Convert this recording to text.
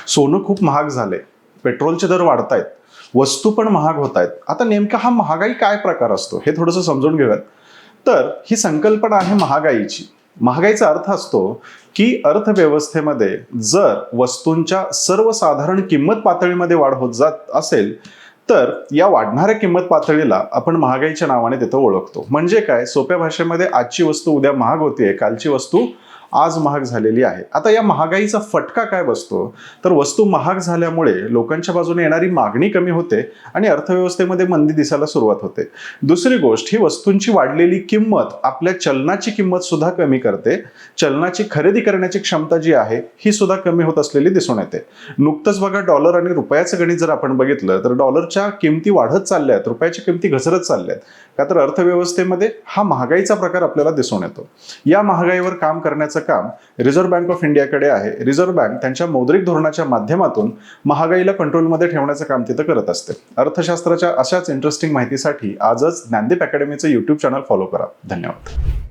सोनं खूप महाग झालंय, पेट्रोलचे दर वाढतायत, वस्तू पण महाग होत आहेत. आता नेमका हा महागाई काय प्रकार असतो हे थोडंसं समजून घेऊयात. तर ही संकल्पना आहे महागाईची. महागाईचा अर्थ असतो की अर्थव्यवस्थेमध्ये जर वस्तूंच्या सर्वसाधारण किंमत पातळीमध्ये वाढ होत जात असेल तर या वाढणाऱ्या किंमत पातळीला आपण महागाईच्या नावाने तिथं ओळखतो. म्हणजे काय, सोप्या भाषेमध्ये आजची वस्तू उद्या महाग होतीये, कालची वस्तू आज महाग झालेली आहे. आता या महागाईचा फटका काय बसतो, तर वस्तू महाग झाल्यामुळे लोकांच्या बाजूने येणारी मागणी कमी होते आणि अर्थव्यवस्थेमध्ये मंदी दिसायला सुरुवात होते. दुसरी गोष्ट, ही वस्तूंची वाढलेली किंमत आपल्या चलनाची किंमत सुद्धा कमी करते. चलनाची खरेदी करण्याची क्षमता जी आहे ही सुद्धा कमी होत असलेली दिसून येते. नुकतंच बघा, डॉलर आणि रुपयाचं गणित जर आपण बघितलं तर डॉलरच्या किमती वाढत चालल्यात, रुपयाच्या किमती घसरत चालल्यात. का तर अर्थव्यवस्थेमध्ये हा महागाईचा प्रकार आपल्याला दिसून येतो. या महागाईवर काम करण्याचं काम रिझर्व्ह बँक ऑफ इंडियाकडे आहे. रिझर्व्ह बँक त्यांच्या मौद्रिक धोरणाच्या माध्यमातून महागाईला कंट्रोलमध्ये ठेवण्याचं काम तिथं करत असते. अर्थशास्त्राच्या अशाच इंटरेस्टिंग माहितीसाठी आजच ज्ञानदीप अकॅडमीचं YouTube चॅनल फॉलो करा. धन्यवाद.